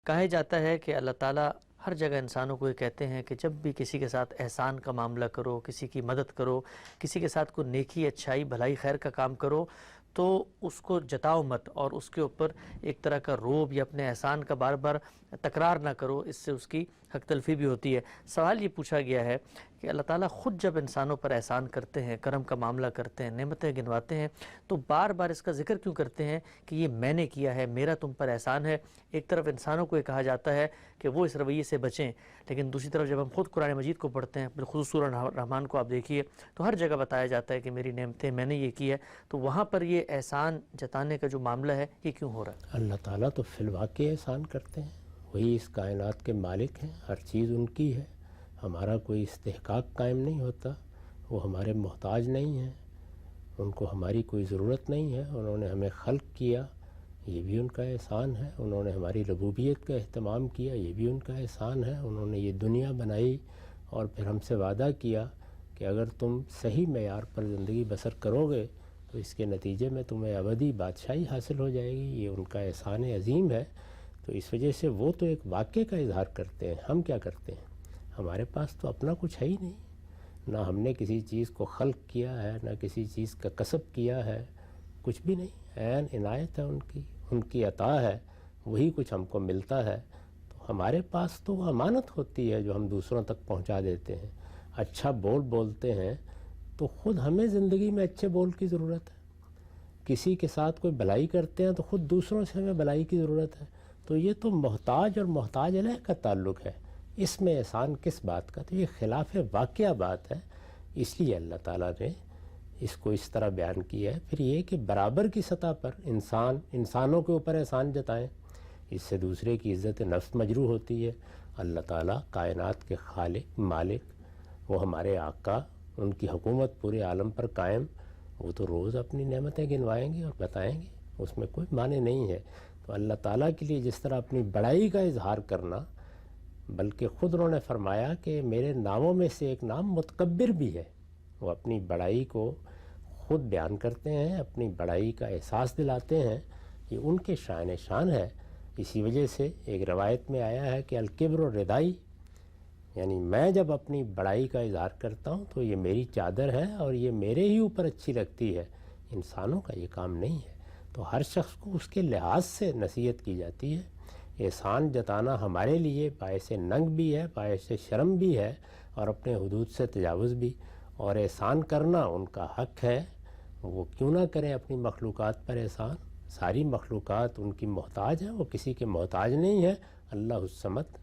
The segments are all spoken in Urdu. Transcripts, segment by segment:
کہا جاتا ہے کہ اللہ تعالیٰ ہر جگہ انسانوں کو یہ کہتے ہیں کہ جب بھی کسی کے ساتھ احسان کا معاملہ کرو، کسی کی مدد کرو، کسی کے ساتھ کوئی نیکی، اچھائی، بھلائی، خیر کا کام کرو تو اس کو جتاؤ مت، اور اس کے اوپر ایک طرح کا روب یا اپنے احسان کا بار بار تکرار نہ کرو، اس سے اس کی حق تلفی بھی ہوتی ہے۔ سوال یہ پوچھا گیا ہے کہ اللہ تعالیٰ خود جب انسانوں پر احسان کرتے ہیں، کرم کا معاملہ کرتے ہیں، نعمتیں گنواتے ہیں، تو بار بار اس کا ذکر کیوں کرتے ہیں کہ یہ میں نے کیا ہے، میرا تم پر احسان ہے؟ ایک طرف انسانوں کو یہ کہا جاتا ہے کہ وہ اس رویے سے بچیں، لیکن دوسری طرف جب ہم خود قرآن مجید کو پڑھتے ہیں، بالخصوص سورہ رحمان کو آپ دیکھیے تو ہر جگہ بتایا جاتا ہے کہ میری نعمتیں، میں نے یہ کی ہے، تو وہاں پر یہ احسان جتانے کا جو معاملہ ہے یہ کیوں ہو رہا ہے؟ اللہ تعالیٰ تو فی الواقع احسان کرتے ہیں، وہی اس کائنات کے مالک ہیں، ہر چیز ان کی ہے، ہمارا کوئی استحقاق قائم نہیں ہوتا، وہ ہمارے محتاج نہیں ہیں، ان کو ہماری کوئی ضرورت نہیں ہے، انہوں نے ہمیں خلق کیا، یہ بھی ان کا احسان ہے، انہوں نے ہماری ربوبیت کا اہتمام کیا، یہ بھی ان کا احسان ہے، انہوں نے یہ دنیا بنائی اور پھر ہم سے وعدہ کیا کہ اگر تم صحیح معیار پر زندگی بسر کرو گے تو اس کے نتیجے میں تمہیں ابدی بادشاہی حاصل ہو جائے گی، یہ ان کا احسان عظیم ہے۔ تو اس وجہ سے وہ تو ایک واقعے کا اظہار کرتے ہیں، ہم کیا کرتے ہیں؟ ہمارے پاس تو اپنا کچھ ہے ہی نہیں، نہ ہم نے کسی چیز کو خلق کیا ہے، نہ کسی چیز کا کسب کیا ہے، کچھ بھی نہیں، عین عنایت ہے ان کی عطا ہے، وہی کچھ ہم کو ملتا ہے۔ تو ہمارے پاس تو وہ امانت ہوتی ہے جو ہم دوسروں تک پہنچا دیتے ہیں۔ اچھا بولتے ہیں تو خود ہمیں زندگی میں اچھے بول کی ضرورت ہے، کسی کے ساتھ کوئی بھلائی کرتے ہیں تو خود دوسروں سے ہمیں بھلائی کی ضرورت ہے، تو یہ تو محتاج اور محتاج علیہ کا تعلق ہے، اس میں احسان کس بات کا؟ تو یہ خلاف واقعہ بات ہے، اس لیے اللہ تعالیٰ نے اس کو اس طرح بیان کیا ہے۔ پھر یہ کہ برابر کی سطح پر انسانوں کے اوپر احسان جتائیں، اس سے دوسرے کی عزت نفس مجروح ہوتی ہے۔ اللہ تعالیٰ کائنات کے خالق، مالک، وہ ہمارے آقا، ان کی حکومت پورے عالم پر قائم، وہ تو روز اپنی نعمتیں گنوائیں گے اور بتائیں گے، اس میں کوئی معنی نہیں ہے۔ تو اللہ تعالیٰ کے لیے جس طرح اپنی بڑائی کا اظہار کرنا، بلکہ خود انہوں نے فرمایا کہ میرے ناموں میں سے ایک نام متکبر بھی ہے، وہ اپنی بڑائی کو خود بیان کرتے ہیں، اپنی بڑائی کا احساس دلاتے ہیں، یہ ان کے شان ہے۔ اسی وجہ سے ایک روایت میں آیا ہے کہ الکبر و ردائی، یعنی میں جب اپنی بڑائی کا اظہار کرتا ہوں تو یہ میری چادر ہے اور یہ میرے ہی اوپر اچھی لگتی ہے، انسانوں کا یہ کام نہیں ہے۔ تو ہر شخص کو اس کے لحاظ سے نصیحت کی جاتی ہے۔ احسان جتانا ہمارے لیے باعث ننگ بھی ہے، باعث شرم بھی ہے، اور اپنے حدود سے تجاوز بھی، اور احسان کرنا ان کا حق ہے، وہ کیوں نہ کریں اپنی مخلوقات پر احسان؟ ساری مخلوقات ان کی محتاج ہیں، وہ کسی کے محتاج نہیں ہے، اللہ الصمد۔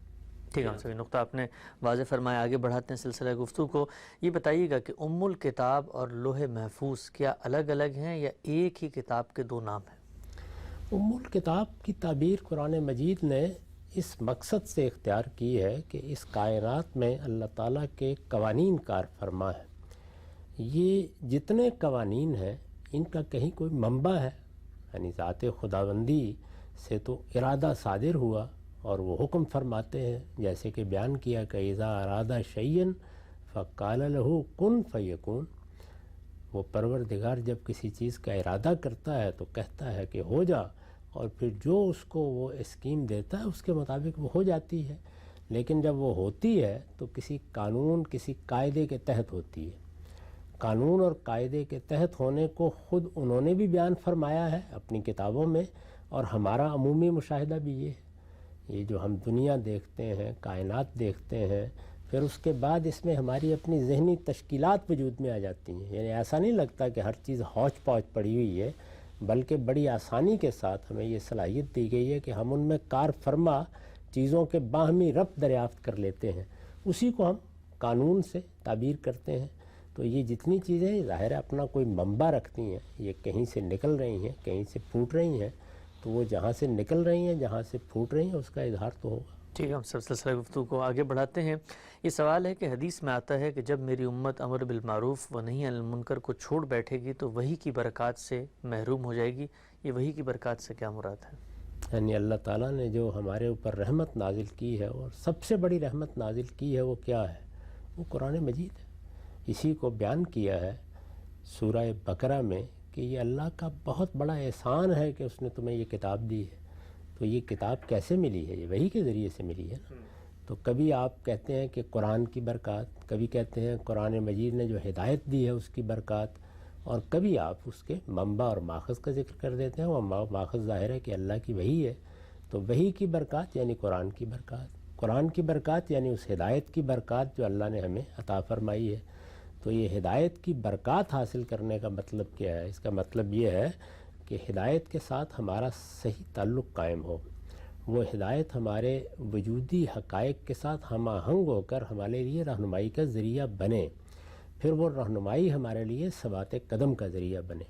ٹھیک ہے، سبھی نقطہ آپ نے واضح فرمایا۔ آگے بڑھاتے ہیں سلسلہ گفتگو کو۔ یہ بتائیے گا کہ ام الکتاب اور لوح محفوظ کیا الگ الگ ہیں یا ایک ہی کتاب کے دو نام ہیں؟ ام الکتاب کی تعبیر قرآن مجید نے اس مقصد سے اختیار کی ہے کہ اس کائنات میں اللہ تعالیٰ کے قوانین کار فرما ہے، یہ جتنے قوانین ہیں ان کا کہیں کوئی منبع ہے، یعنی ذات خداوندی سے تو ارادہ صادر ہوا اور وہ حکم فرماتے ہیں، جیسے کہ بیان کیا کہ اذا ارادہ شیئن فقال له کن فیکون، وہ پروردگار جب کسی چیز کا ارادہ کرتا ہے تو کہتا ہے کہ ہو جا، اور پھر جو اس کو وہ اسکیم دیتا ہے اس کے مطابق وہ ہو جاتی ہے۔ لیکن جب وہ ہوتی ہے تو کسی قانون، کسی قاعدے کے تحت ہوتی ہے۔ قانون اور قاعدے کے تحت ہونے کو خود انہوں نے بھی بیان فرمایا ہے اپنی کتابوں میں، اور ہمارا عمومی مشاہدہ بھی یہ ہے۔ یہ جو ہم دنیا دیکھتے ہیں، کائنات دیکھتے ہیں، پھر اس کے بعد اس میں ہماری اپنی ذہنی تشکیلات وجود میں آ جاتی ہیں، یعنی ایسا نہیں لگتا کہ ہر چیز ہوچ پوچ پڑی ہوئی ہے، بلکہ بڑی آسانی کے ساتھ ہمیں یہ صلاحیت دی گئی ہے کہ ہم ان میں کار فرما چیزوں کے باہمی ربط دریافت کر لیتے ہیں، اسی کو ہم قانون سے تعبیر کرتے ہیں۔ تو یہ جتنی چیزیں ظاہر ہے اپنا کوئی منبع رکھتی ہیں، یہ کہیں سے نکل رہی ہیں، کہیں سے پھوٹ رہی ہیں، تو وہ جہاں سے نکل رہی ہیں، جہاں سے پھوٹ رہی ہیں، اس کا اظہار تو ہوگا۔ ٹھیک ہے، ہم سلسلہ گفتگو کو آگے بڑھاتے ہیں۔ یہ سوال ہے کہ حدیث میں آتا ہے کہ جب میری امت امر بالمعروف و نہی عن المنکر کو چھوڑ بیٹھے گی تو وہی کی برکات سے محروم ہو جائے گی، یہ وہی کی برکات سے کیا مراد ہے؟ یعنی اللہ تعالیٰ نے جو ہمارے اوپر رحمت نازل کی ہے، اور سب سے بڑی رحمت نازل کی ہے، وہ کیا ہے؟ وہ قرآن مجید ہے۔ اسی کو بیان کیا ہے سورہ بقرہ میں کہ یہ اللہ کا بہت بڑا احسان ہے کہ اس نے تمہیں یہ کتاب دی ہے۔ تو یہ کتاب کیسے ملی ہے؟ یہ وحی کے ذریعے سے ملی ہے نا. تو کبھی آپ کہتے ہیں کہ قرآن کی برکات، کبھی کہتے ہیں قرآن مجید نے جو ہدایت دی ہے اس کی برکات، اور کبھی آپ اس کے منبع اور ماخذ کا ذکر کر دیتے ہیں. وہ ماخذ ظاہر ہے کہ اللہ کی وحی ہے. تو وحی کی برکات یعنی قرآن کی برکات، قرآن کی برکات یعنی اس ہدایت کی برکات جو اللہ نے ہمیں عطا فرمائی ہے. تو یہ ہدایت کی برکات حاصل کرنے کا مطلب کیا ہے؟ اس کا مطلب یہ ہے کہ ہدایت کے ساتھ ہمارا صحیح تعلق قائم ہو، وہ ہدایت ہمارے وجودی حقائق کے ساتھ ہم آہنگ ہو کر ہمارے لیے رہنمائی کا ذریعہ بنے، پھر وہ رہنمائی ہمارے لیے ثبات قدم کا ذریعہ بنے.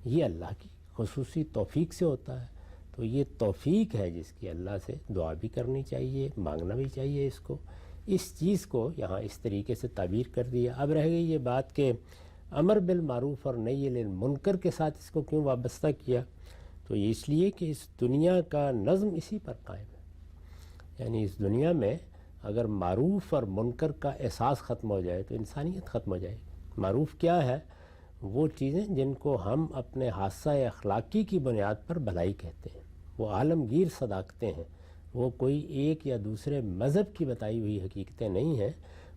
یہ اللہ کی خصوصی توفیق سے ہوتا ہے. تو یہ توفیق ہے جس کی اللہ سے دعا بھی کرنی چاہیے، مانگنا بھی چاہیے اس کو. اس چیز کو یہاں اس طریقے سے تعبیر کر دیا. اب رہ گئی یہ بات کہ امر بالمعروف اور نہی عن المنکر کے ساتھ اس کو کیوں وابستہ کیا؟ تو یہ اس لیے کہ اس دنیا کا نظم اسی پر قائم ہے. یعنی اس دنیا میں اگر معروف اور منکر کا احساس ختم ہو جائے تو انسانیت ختم ہو جائے گی. معروف کیا ہے؟ وہ چیزیں جن کو ہم اپنے حادثہ اخلاقی کی بنیاد پر بھلائی کہتے ہیں. وہ عالمگیر صداقتیں ہیں. وہ کوئی ایک یا دوسرے مذہب کی بتائی ہوئی حقیقتیں نہیں ہیں،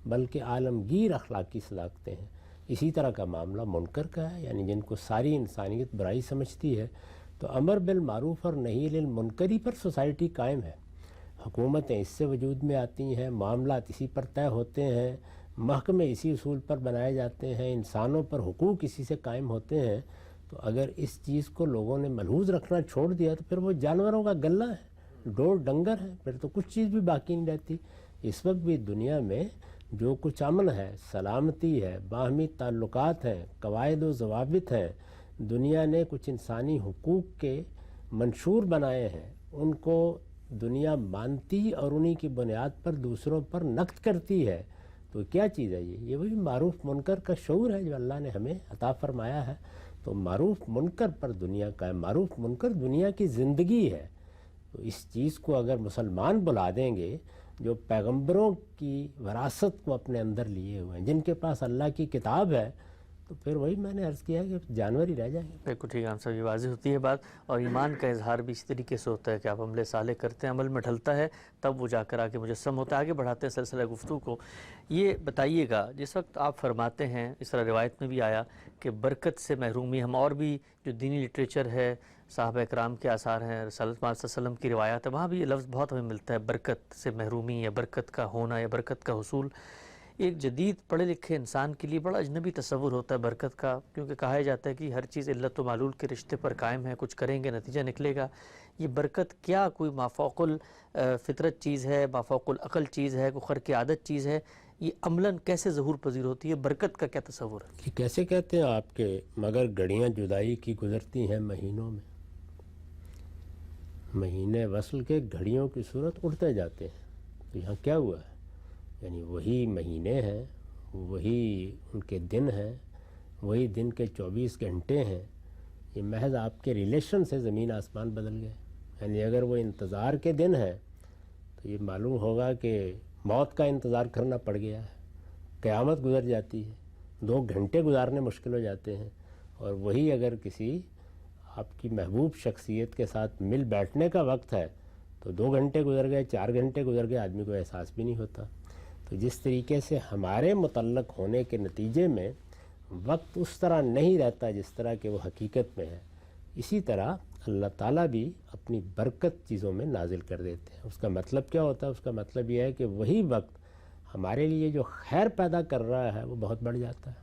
بلکہ عالمگیر اخلاقی صداقتیں ہیں. اسی طرح کا معاملہ منکر کا ہے، یعنی جن کو ساری انسانیت برائی سمجھتی ہے. تو امر بالمعروف اور نہی عن المنکر ہی پر سوسائٹی قائم ہے. حکومتیں اس سے وجود میں آتی ہیں، معاملات اسی پر طے ہوتے ہیں، محکمے اسی اصول پر بنائے جاتے ہیں، انسانوں پر حقوق اسی سے قائم ہوتے ہیں. تو اگر اس چیز کو لوگوں نے ملحوظ رکھنا چھوڑ دیا تو پھر وہ جانوروں کا غلہ ہے، ڈور ڈنگر ہے، پھر تو کچھ چیز بھی باقی نہیں رہتی. اس وقت بھی دنیا میں جو کچھ امن ہے، سلامتی ہے، باہمی تعلقات ہیں، قواعد و ضوابط ہیں، دنیا نے کچھ انسانی حقوق کے منشور بنائے ہیں، ان کو دنیا مانتی اور انہی کی بنیاد پر دوسروں پر نقد کرتی ہے. تو کیا چیز ہے یہ وہی معروف منکر کا شعور ہے جو اللہ نے ہمیں عطا فرمایا ہے. تو معروف منکر پر دنیا کا ہے. معروف منکر دنیا کی زندگی ہے. تو اس چیز کو اگر مسلمان بلا دیں گے جو پیغمبروں کی وراثت کو اپنے اندر لیے ہوئے ہیں، جن کے پاس اللہ کی کتاب ہے، تو پھر وہی میں نے عرض کیا کہ جانور ہی رہ جائیں گے. بالکل ٹھیک ہے صاحب، یہ واضح ہوتی ہے بات. اور ایمان کا اظہار بھی اس طریقے سے ہوتا ہے کہ آپ عمل صالح کرتے ہیں، عمل میں ڈھلتا ہے، تب وہ جا کر آگے مجسم ہوتا ہے. آگے بڑھاتے ہیں سلسلہ گفتگو کو. یہ بتائیے گا، جس وقت آپ فرماتے ہیں، اس طرح روایت میں بھی آیا کہ برکت سے محرومی، ہم اور بھی جو دینی لٹریچر ہے، صحابہ اکرام کے آثار ہیں، رسول اللہ صلی اللہ علیہ وسلم کی روایات ہے، وہاں بھی یہ لفظ بہت ہمیں ملتا ہے، برکت سے محرومی یا برکت کا ہونا یا برکت کا حصول. ایک جدید پڑھے لکھے انسان کے لیے بڑا اجنبی تصور ہوتا ہے برکت کا، کیونکہ کہا جاتا ہے کہ ہر چیز علت و معلول کے رشتے پر قائم ہے، کچھ کریں گے نتیجہ نکلے گا. یہ برکت کیا کوئی مافوق الفطرت چیز ہے، مافوق العقل چیز ہے، کوئی خرق عادت چیز ہے؟ یہ عملاً کیسے ظہور پذیر ہوتی ہے؟ برکت کا کیا تصور ہے؟ کہ کیسے کہتے ہیں آپ کے مگر گھڑیاں جدائی کی گزرتی ہیں مہینوں میں، مہینے وصل کے گھڑیوں کی صورت اڑتے جاتے ہیں. تو یہاں کیا ہوا ہے؟ یعنی وہی مہینے ہیں، وہی ان کے دن ہیں، وہی دن کے 24 گھنٹے ہیں. یہ محض آپ کے ریلیشن سے زمین آسمان بدل گئے. یعنی اگر وہ انتظار کے دن ہیں تو یہ معلوم ہوگا کہ موت کا انتظار کرنا پڑ گیا ہے. قیامت گزر جاتی ہے، 2 گھنٹے گزارنے مشکل ہو جاتے ہیں. اور وہی اگر کسی آپ کی محبوب شخصیت کے ساتھ مل بیٹھنے کا وقت ہے تو 2 گھنٹے گزر گئے، 4 گھنٹے گزر گئے، آدمی کو احساس بھی نہیں ہوتا. تو جس طریقے سے ہمارے متعلق ہونے کے نتیجے میں وقت اس طرح نہیں رہتا جس طرح کہ وہ حقیقت میں ہے، اسی طرح اللہ تعالیٰ بھی اپنی برکت چیزوں میں نازل کر دیتے ہیں. اس کا مطلب کیا ہوتا ہے؟ اس کا مطلب یہ ہے کہ وہی وقت ہمارے لیے جو خیر پیدا کر رہا ہے وہ بہت بڑھ جاتا ہے.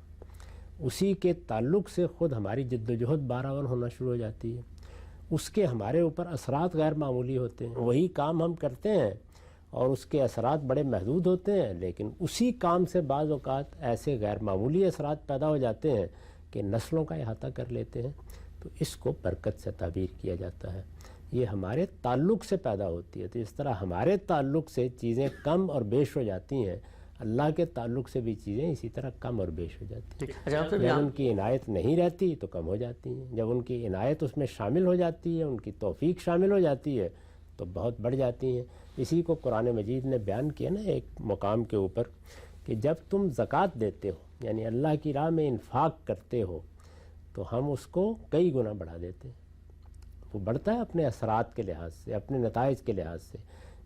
اسی کے تعلق سے خود ہماری جد و جہد بارآور ہونا شروع ہو جاتی ہے. اس کے ہمارے اوپر اثرات غیر معمولی ہوتے ہیں. وہی کام ہم کرتے ہیں اور اس کے اثرات بڑے محدود ہوتے ہیں، لیکن اسی کام سے بعض اوقات ایسے غیر معمولی اثرات پیدا ہو جاتے ہیں کہ نسلوں کا احاطہ کر لیتے ہیں. تو اس کو برکت سے تعبیر کیا جاتا ہے. یہ ہمارے تعلق سے پیدا ہوتی ہے. تو اس طرح ہمارے تعلق سے چیزیں کم اور بیش ہو جاتی ہیں، اللہ کے تعلق سے بھی چیزیں اسی طرح کم اور بیش ہو جاتی ہیں. جب ان کی عنایت نہیں رہتی تو کم ہو جاتی ہیں، جب ان کی عنایت اس میں شامل ہو جاتی ہے، ان کی توفیق شامل ہو جاتی ہے تو بہت بڑھ جاتی ہیں. اسی کو قرآن مجید نے بیان کیا نا ایک مقام کے اوپر کہ جب تم زکوٰۃ دیتے ہو، یعنی اللہ کی راہ میں انفاق کرتے ہو، تو ہم اس کو کئی گنا بڑھا دیتے ہیں. وہ بڑھتا ہے اپنے اثرات کے لحاظ سے، اپنے نتائج کے لحاظ سے۔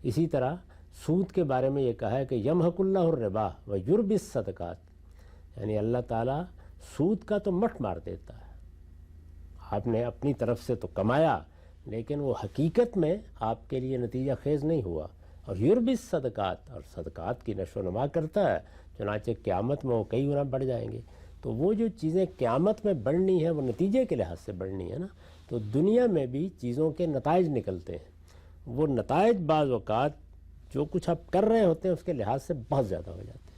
اسی طرح سود کے بارے میں یہ کہا ہے کہ یمحق اللہ الربا و یربی الصدقات، یعنی اللہ تعالیٰ سود کا تو مٹھ مار دیتا ہے۔ آپ نے اپنی طرف سے تو کمایا لیکن وہ حقیقت میں آپ کے لیے نتیجہ خیز نہیں ہوا۔ اور یربی الصدقات، اور صدقات کی نشو و نما کرتا ہے، چنانچہ قیامت میں وہ کئی گنا بڑھ جائیں گے۔ تو وہ جو چیزیں قیامت میں بڑھنی ہے وہ نتیجے کے لحاظ سے بڑھنی ہے نا، تو دنیا میں بھی چیزوں کے نتائج نکلتے ہیں، وہ نتائج بعض اوقات جو کچھ آپ کر رہے ہوتے ہیں اس کے لحاظ سے بہت زیادہ ہو جاتے ہیں۔